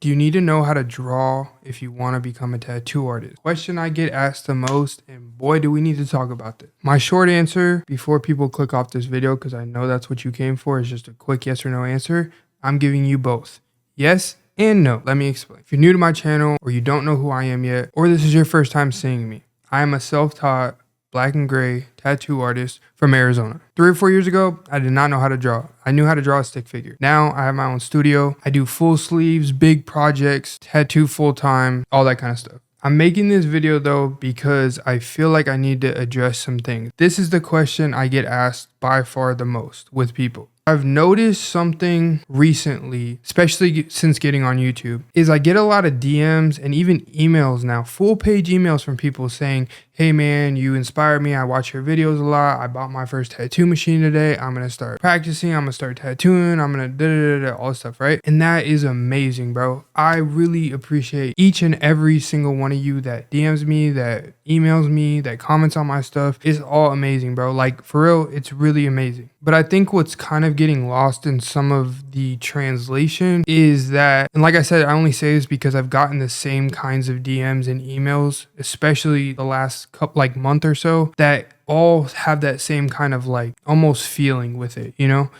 Do you need to know how to draw if you want to become a tattoo artist? Question I get asked the most, and boy, do we need to talk about this. My short answer before people click off this video, because I know that's what you came for, is just a quick yes or no answer. I'm giving you both. Yes and no. Let me explain. If you're new to my channel, or you don't know who I am yet, or this is your first time seeing me, I am a self-taught black and gray tattoo artist from Arizona. 3 or 4 years ago, I did not know how to draw. I knew how to draw a stick figure. Now I have my own studio. I do full sleeves, big projects, tattoo full time, all that kind of stuff. I'm making this video though because I feel like I need to address some things. This is the question I get asked by far the most with people. I've noticed something recently, especially since getting on YouTube, is I get a lot of DMs and even emails now, full page emails from people saying, hey man, you inspired me. I watch your videos a lot. I bought my first tattoo machine today. I'm going to start practicing. I'm going to start tattooing. I'm going to all this stuff, right? And that is amazing, bro. I really appreciate each and every single one of you that DMs me, that emails me, that comments on my stuff. It's all amazing, bro. Like for real, it's really amazing. But I think what's kind of getting lost in some of the translation is that, and like I said, I only say this because I've gotten the same kinds of DMs and emails, especially the last couple, like month or so, that all have that same kind of like almost feeling with it, you know?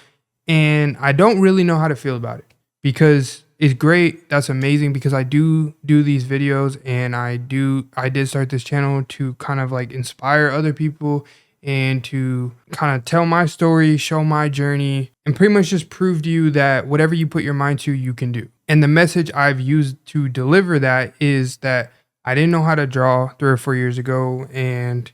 And I don't really know how to feel about it because it's great. That's amazing because I do these videos and I did start this channel to kind of like inspire other people and to kind of tell my story, show my journey, and pretty much just prove to you that whatever you put your mind to, you can do. And the message I've used to deliver that is that I didn't know how to draw 3 or 4 years ago, and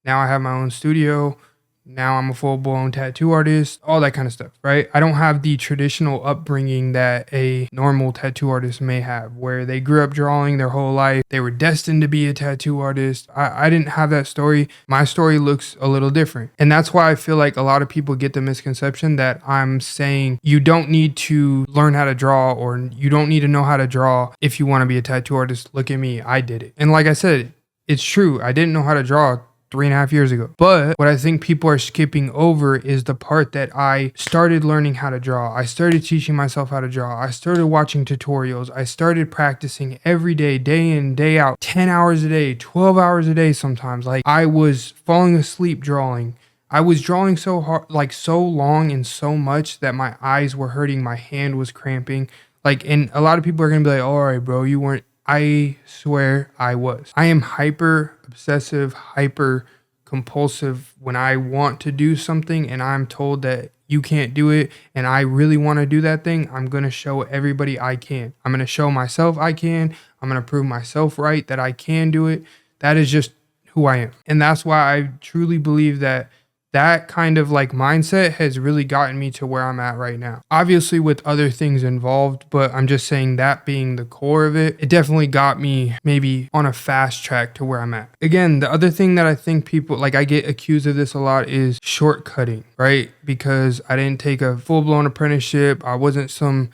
now I have my own studio. Now I'm a full-blown tattoo artist, all that kind of stuff, right? I don't have the traditional upbringing that a normal tattoo artist may have, where they grew up drawing their whole life. They were destined to be a tattoo artist. I didn't have that story. My story looks a little different. And that's why I feel like a lot of people get the misconception that I'm saying you don't need to learn how to draw or you don't need to know how to draw if you want to be a tattoo artist. Look at me, I did it. And like I said, it's true. I didn't know how to draw 3.5 years ago. But what I think people are skipping over is the part that I started learning how to draw. I started teaching myself how to draw. I started watching tutorials. I started practicing every day, day in, day out, 10 hours a day, 12 hours a day sometimes. Like I was falling asleep drawing. I was drawing so hard, like so long and so much that my eyes were hurting. My hand was cramping. Like, and a lot of people are going to be like, all right, bro, you weren't. I swear I was. I am hyper obsessive, hyper compulsive when I want to do something and I'm told that you can't do it and I really want to do that thing. I'm going to show everybody I can. I'm going to show myself I can. I'm going to prove myself right that I can do it. That is just who I am. And that's why I truly believe that that kind of like mindset has really gotten me to where I'm at right now. Obviously with other things involved, but I'm just saying that being the core of it, it definitely got me maybe on a fast track to where I'm at. Again, the other thing that I think people, like I get accused of this a lot is shortcutting, right? Because I didn't take a full-blown apprenticeship. I wasn't some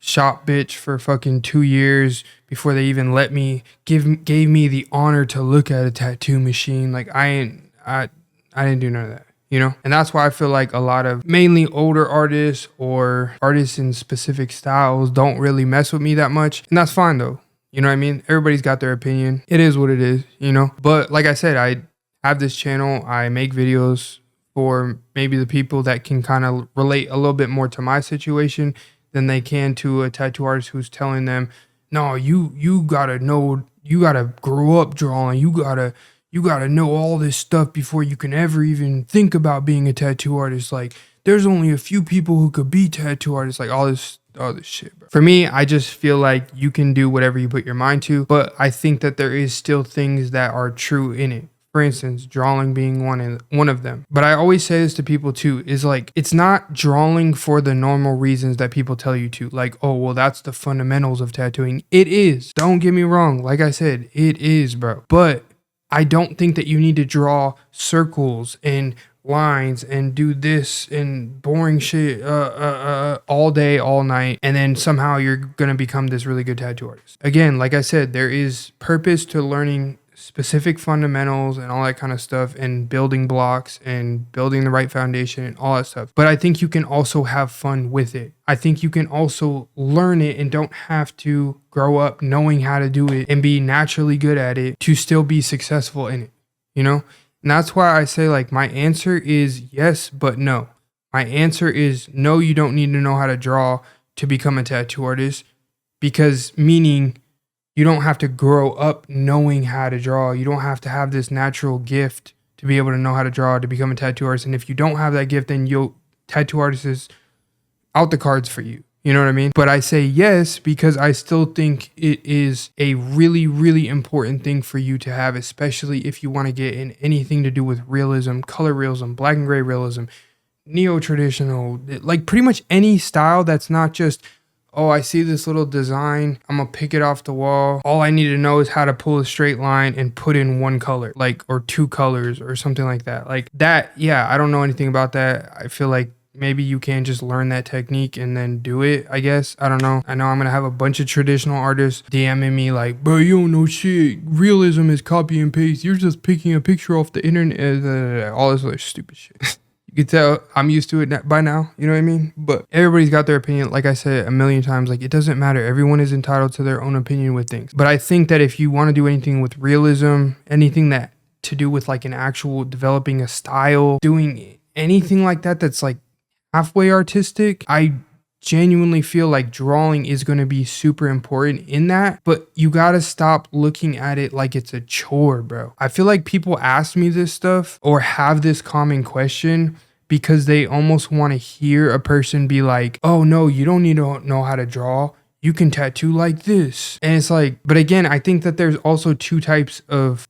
shop bitch for fucking 2 years before they even let me, gave me the honor to look at a tattoo machine. Like I didn't do none of that. You know, and that's why I feel like a lot of mainly older artists or artists in specific styles don't really mess with me that much. And that's fine though. You know what I mean? Everybody's got their opinion. It is what it is, you know? But like I said, I have this channel. I make videos for maybe the people that can kind of relate a little bit more to my situation than they can to a tattoo artist who's telling them, no, you gotta know, you gotta grow up drawing. You gotta know all this stuff before you can ever even think about being a tattoo artist. Like, there's only a few people who could be tattoo artists. Like, all this shit, bro. For me, I just feel like you can do whatever you put your mind to, but I think that there is still things that are true in it. For instance, drawing being one of them. But I always say this to people too, is like, it's not drawing for the normal reasons that people tell you to. Like, oh, well, that's the fundamentals of tattooing. It is. Don't get me wrong. Like I said, it is, bro. But I don't think that you need to draw circles and lines and do this and boring shit all day, all night, and then somehow you're going to become this really good tattoo artist. Again, like I said, there is purpose to learning specific fundamentals and all that kind of stuff, and building blocks and building the right foundation and all that stuff. But I think you can also have fun with it. I think you can also learn it and don't have to grow up knowing how to do it and be naturally good at it to still be successful in it, you know? And that's why I say, like, my answer is yes, but no. My answer is no, you don't need to know how to draw to become a tattoo artist, because meaning you don't have to grow up knowing how to draw. You don't have to have this natural gift to be able to know how to draw to become a tattoo artist. And if you don't have that gift, then tattoo artist is out the cards for you. You know what I mean? But I say yes because I still think it is a really, really important thing for you to have, especially if you want to get in anything to do with realism, color realism, black and gray realism, neo-traditional, like pretty much any style that's not just, oh, I see this little design, I'm gonna pick it off the wall. All I need to know is how to pull a straight line and put in one color, like, or two colors or something like that. Like that, yeah, I don't know anything about that. I feel like maybe you can just learn that technique and then do it, I guess. I don't know. I know I'm gonna have a bunch of traditional artists DMing me like, bro, you don't know shit. Realism is copy and paste. You're just picking a picture off the internet. All this other stupid shit. You can tell I'm used to it by now, you know what I mean? But everybody's got their opinion. Like I said a million times, like, it doesn't matter. Everyone is entitled to their own opinion with things. But I think that if you want to do anything with realism, anything that to do with like an actual developing a style, doing anything like that that's like halfway artistic, I genuinely feel like drawing is going to be super important in that. But you got to stop looking at it like it's a chore, bro. I feel like people ask me this stuff or have this common question because they almost want to hear a person be like, oh no, you don't need to know how to draw. You can tattoo like this. And it's like, but again, I think that there's also two types of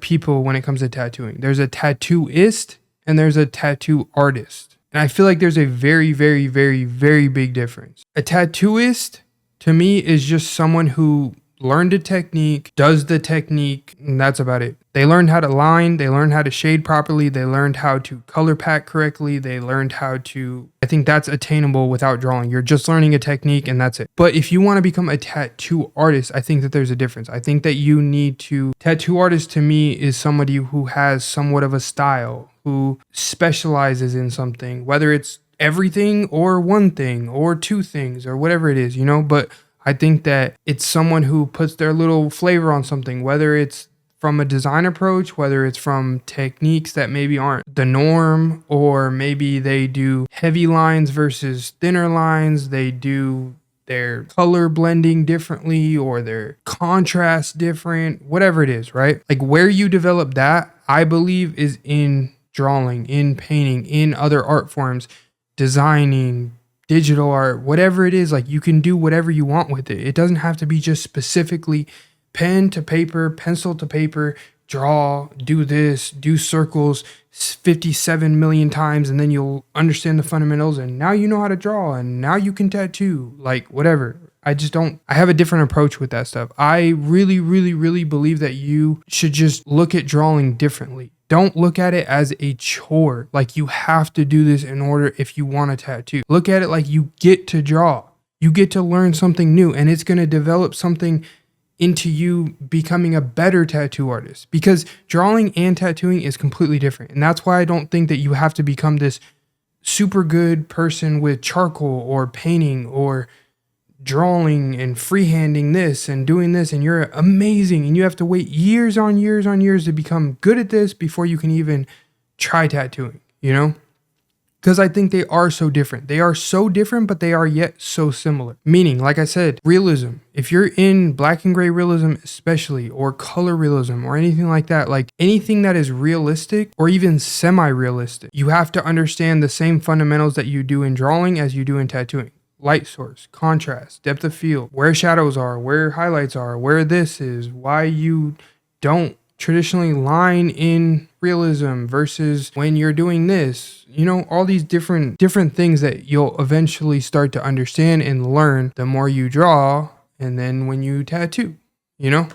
people when it comes to tattooing. There's a tattooist and there's a tattoo artist. And I feel like there's a very, very, very, very big difference. A tattooist, to me, is just someone who learned a technique, does the technique, and that's about it. They learned how to line, they learned how to shade properly, they learned how to color pack correctly, they learned how to, I think that's attainable without drawing. You're just learning a technique and that's it. But if you want to become a tattoo artist, I think that there's a difference. I think that you need to, tattoo artist to me is somebody who has somewhat of a style, who specializes in something, whether it's everything or one thing or two things or whatever it is, you know? But I think that it's someone who puts their little flavor on something, whether it's from a design approach, whether it's from techniques that maybe aren't the norm, or maybe they do heavy lines versus thinner lines. They do their color blending differently or their contrast different, whatever it is, right? Like where you develop that, I believe, is in drawing, in painting, in other art forms, designing, digital art, whatever it is. Like you can do whatever you want with it. It doesn't have to be just specifically pen to paper, pencil to paper, draw, do this, do circles 57 million times, and then you'll understand the fundamentals and now you know how to draw and now you can tattoo, like whatever. I have a different approach with that stuff. I really, really, really believe that you should just look at drawing differently. Don't look at it as a chore, like you have to do this in order if you want a tattoo. Look at it like you get to draw. You get to learn something new, and it's going to develop something into you becoming a better tattoo artist, because drawing and tattooing is completely different. And that's why I don't think that you have to become this super good person with charcoal or painting or drawing and freehanding this and doing this, and you're amazing and you have to wait years on years on years to become good at this before you can even try tattooing, you know? Because I think they are so different. They are so different, but they are yet so similar. Meaning, like I said, realism. If you're in black and gray realism especially, or color realism, or anything like that, like anything that is realistic or even semi-realistic, you have to understand the same fundamentals that you do in drawing as you do in tattooing. Light source, contrast, depth of field, where shadows are, where highlights are, where this is, why you don't traditionally line in realism versus when you're doing this, you know, all these different things that you'll eventually start to understand and learn the more you draw and then when you tattoo, you know?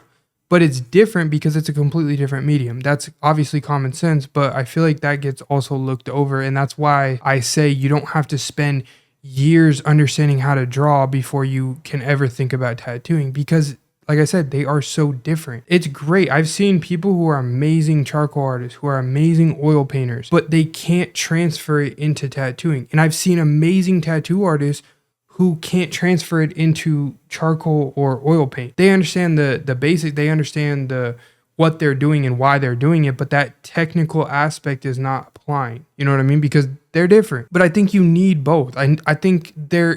But it's different because it's a completely different medium. That's obviously common sense, but I feel like that gets also looked over, and that's why I say you don't have to spend years understanding how to draw before you can ever think about tattooing, because like I said, they are so different. It's great. I've seen people who are amazing charcoal artists, who are amazing oil painters, but they can't transfer it into tattooing. And I've seen amazing tattoo artists who can't transfer it into charcoal or oil paint. They understand the basic, they understand what they're doing and why they're doing it, but that technical aspect is not applying. You know what I mean? Because they're different. But I think you need both. I think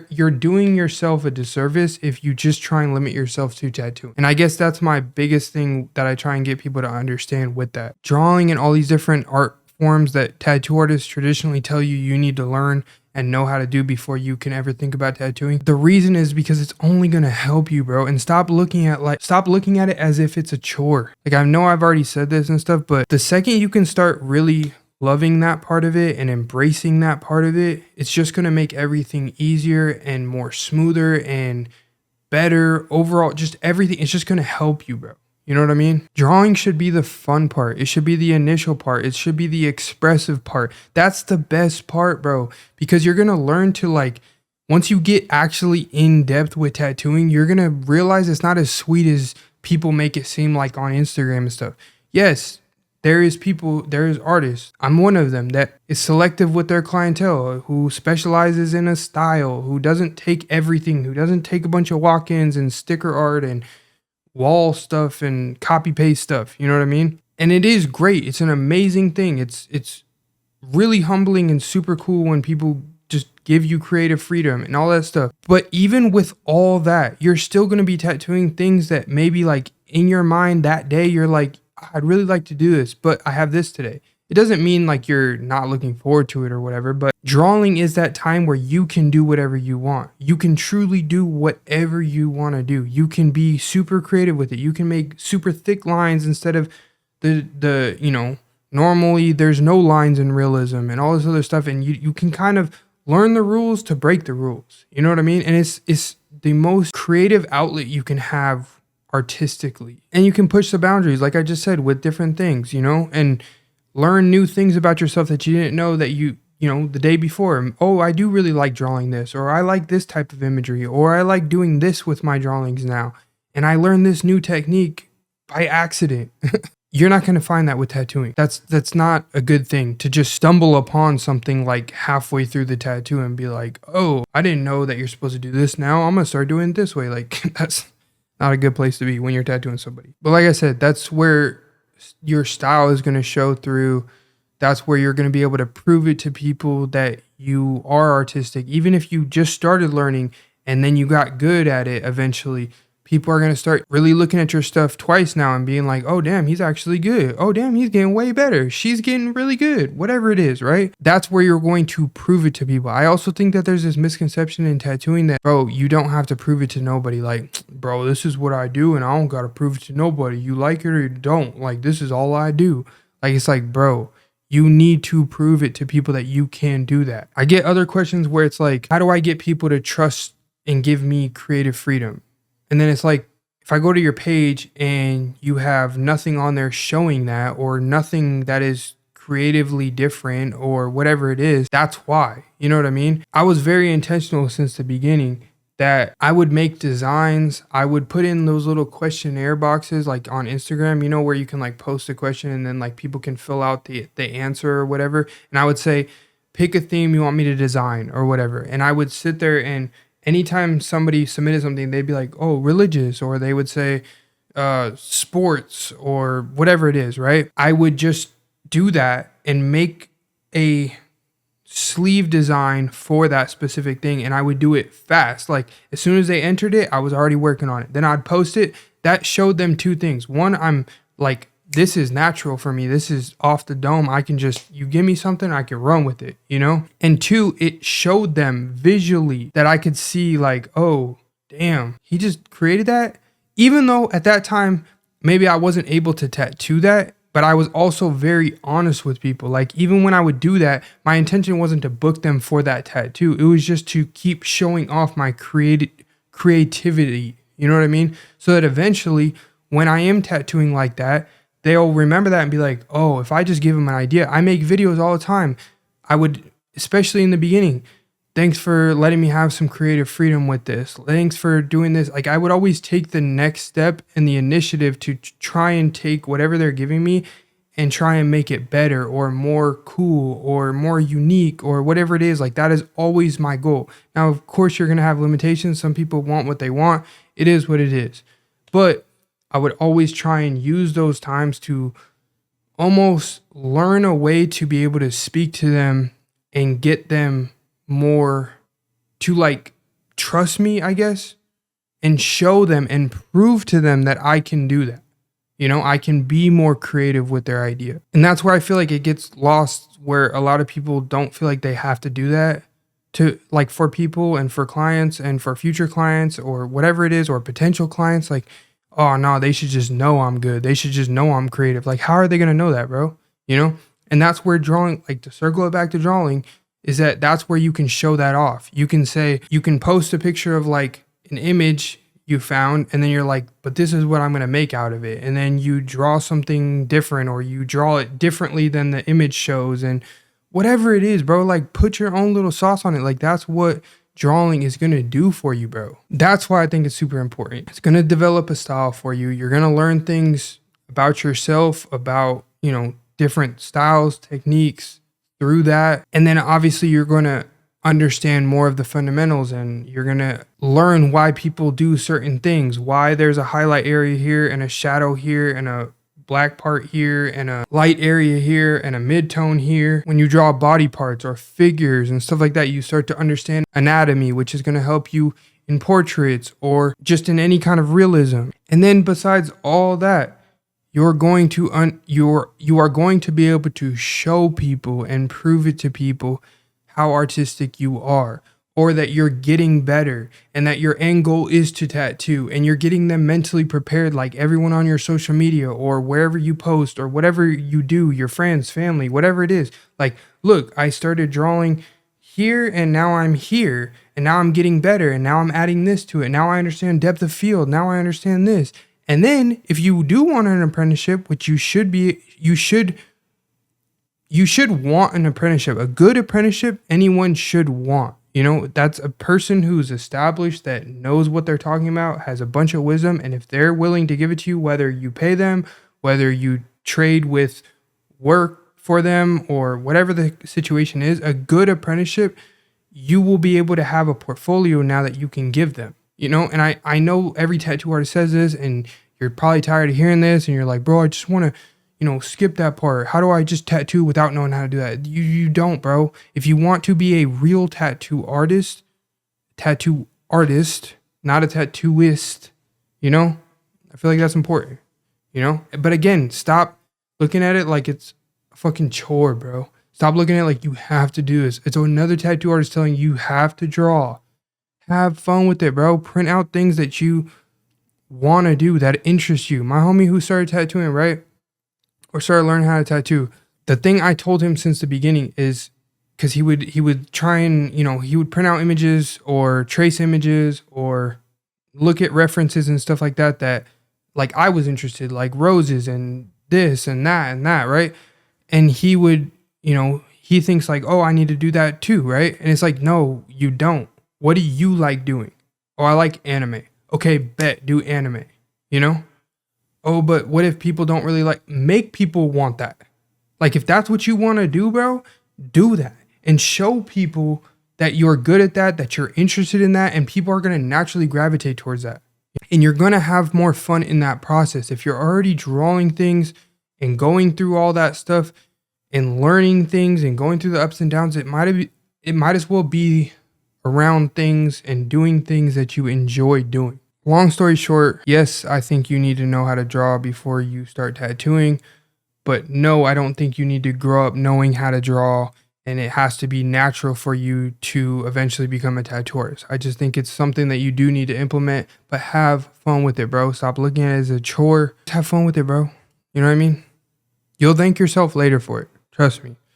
you're doing yourself a disservice if you just try and limit yourself to tattooing. And I guess that's my biggest thing that I try and get people to understand with that. Drawing and all these different art forms that tattoo artists traditionally tell you need to learn and know how to do before you can ever think about tattooing. The reason is because it's only gonna help you, bro. And stop looking at it as if it's a chore. Like, I know I've already said this and stuff, but the second you can start really loving that part of it and embracing that part of it, it's just gonna make everything easier and more smoother and better overall. Just everything. It's just gonna help you, bro. You know what I mean? Drawing should be the fun part. It should be the initial part. It should be the expressive part. That's the best part, bro. Because you're going to learn to, like, once you get actually in depth with tattooing, you're going to realize it's not as sweet as people make it seem like on Instagram and stuff. Yes, there is artists. I'm one of them that is selective with their clientele, who specializes in a style, who doesn't take everything, who doesn't take a bunch of walk-ins and sticker art and wall stuff and copy paste stuff. You know what I mean? And it is great. It's an amazing thing. It's really humbling and super cool when people just give you creative freedom and all that stuff. But even with all that, you're still going to be tattooing things that maybe, like, in your mind that day, you're like, I'd really like to do this, but I have this today. It doesn't mean like you're not looking forward to it or whatever, but drawing is that time where you can do whatever you want. You can truly do whatever you want to do. You can be super creative with it. You can make super thick lines instead of the normally there's no lines in realism and all this other stuff. And you can kind of learn the rules to break the rules. You know what I mean? And it's the most creative outlet you can have artistically. And you can push the boundaries, like I just said, with different things, and learn new things about yourself that you didn't know that the day before. Oh, I do really like drawing this, or I like this type of imagery, or I like doing this with my drawings now. And I learned this new technique by accident. You're not going to find that with tattooing. That's not a good thing, to just stumble upon something like halfway through the tattoo and be like, oh, I didn't know that you're supposed to do this now. I'm going to start doing it this way. Like, that's not a good place to be when you're tattooing somebody. But like I said, that's where your style is going to show through. That's where you're going to be able to prove it to people that you are artistic. Even if you just started learning and then you got good at it eventually, people are going to start really looking at your stuff twice now and being like, oh, damn, he's actually good. Oh, damn, he's getting way better. She's getting really good. Whatever it is, right? That's where you're going to prove it to people. I also think that there's this misconception in tattooing that, bro, you don't have to prove it to nobody. Like, bro, this is what I do and I don't got to prove it to nobody. You like it or you don't. Like, this is all I do. Like, it's like, bro, you need to prove it to people that you can do that. I get other questions where it's like, how do I get people to trust and give me creative freedom? And then it's like, if I go to your page and you have nothing on there showing that, or nothing that is creatively different or whatever it is, that's why. You know what I mean? I was very intentional since the beginning that I would make designs. I would put in those little questionnaire boxes like on Instagram, where you can like post a question and then like people can fill out the answer or whatever. And I would say, pick a theme you want me to design or whatever. And I would sit there, and anytime somebody submitted something, they'd be like, oh, religious, or they would say sports or whatever it is, right? I would just do that and make a sleeve design for that specific thing, and I would do it fast. Like, as soon as they entered it, I was already working on it. Then I'd post it. That showed them two things. One, I'm like, this is natural for me. This is off the dome. You give me something, I can run with it, And two, it showed them visually that I could see like, oh, damn, he just created that. Even though at that time, maybe I wasn't able to tattoo that, but I was also very honest with people. Like, even when I would do that, my intention wasn't to book them for that tattoo. It was just to keep showing off my creativity. You know what I mean? So that eventually, when I am tattooing like that, they'll remember that and be like, oh, if I just give them an idea. I make videos all the time. I would, especially in the beginning, Thanks for letting me have some creative freedom with this. Thanks for doing this. Like, I would always take the next step and the initiative to try and take whatever they're giving me and try and make it better or more cool or more unique or whatever it is. Like, that is always my goal. Now, of course, you're going to have limitations. Some people want what they want. It is what it is. But I would always try and use those times to almost learn a way to be able to speak to them and get them more to like trust me, I guess, and show them and prove to them that I can do that. You know, I can be more creative with their idea. And that's where I feel like it gets lost, where a lot of people don't feel like they have to do that to like for people and for clients and for future clients or whatever it is, or potential clients. Like, oh no, they should just know I'm good. They should just know I'm creative. Like, how are they going to know that, bro? You know? And that's where drawing, like to circle it back to drawing, is that that's where you can show that off. You can say, you can post a picture of like an image you found, and then you're like, but this is what I'm going to make out of it. And then you draw something different, or you draw it differently than the image shows, and whatever it is, bro, like put your own little sauce on it. Like, that's what drawing is going to do for you, bro. That's why I think it's super important. It's going to develop a style for you. You're going to learn things about yourself, about, you know, different styles, techniques through that. And then obviously you're going to understand more of the fundamentals, and you're going to learn why people do certain things, why there's a highlight area here and a shadow here and a black part here and a light area here and a mid-tone here. When you draw body parts or figures and stuff like that, you start to understand anatomy, which is going to help you in portraits or just in any kind of realism. And then besides all that, you're going to you are going to be able to show people and prove it to people how artistic you are, or that you're getting better, and that your end goal is to tattoo, and you're getting them mentally prepared, like everyone on your social media or wherever you post or whatever you do, your friends, family, whatever it is. Like, look, I started drawing here and now I'm here, and now I'm getting better, and now I'm adding this to it. Now I understand depth of field. Now I understand this. And then if you do want an apprenticeship, which you should want an apprenticeship, a good apprenticeship, anyone should want. You know, that's a person who's established, that knows what they're talking about, has a bunch of wisdom. And if they're willing to give it to you, whether you pay them, whether you trade with work for them, or whatever the situation is, a good apprenticeship, you will be able to have a portfolio now that you can give them. You know, and I know every tattoo artist says this, and you're probably tired of hearing this, and you're like, bro, I just want to, you know, skip that part. How do I just tattoo without knowing how to do that? You don't, bro. If you want to be a real tattoo artist, not a tattooist, you know, I feel like that's important, you know? But again, stop looking at it like it's a fucking chore, bro. Stop looking at it like you have to do this. It's another tattoo artist telling you have to draw. Have fun with it, bro. Print out things that you want to do, that interest you. My homie who started tattooing, right? Or started learning how to tattoo. The thing I told him since the beginning is, because he would try and, you know, he would print out images or trace images or look at references and stuff like that, that like I was interested, like roses and this and that, right? And he would, you know, he thinks like, oh, I need to do that too, right? And it's like, no, you don't. What do you like doing? Oh, I like anime. Okay, bet, do anime, you know? Oh, but what if people don't really like, make people want that. Like, if that's what you want to do, bro, do that and show people that you're good at that, that you're interested in that, and people are going to naturally gravitate towards that. And you're going to have more fun in that process. If you're already drawing things and going through all that stuff and learning things and going through the ups and downs, it might as well be around things and doing things that you enjoy doing. Long story short, yes, I think you need to know how to draw before you start tattooing, but no, I don't think you need to grow up knowing how to draw and it has to be natural for you to eventually become a tattoo artist. I just think it's something that you do need to implement, but have fun with it, bro. Stop looking at it as a chore. Just have fun with it, bro. You know what I mean? You'll thank yourself later for it. Trust me.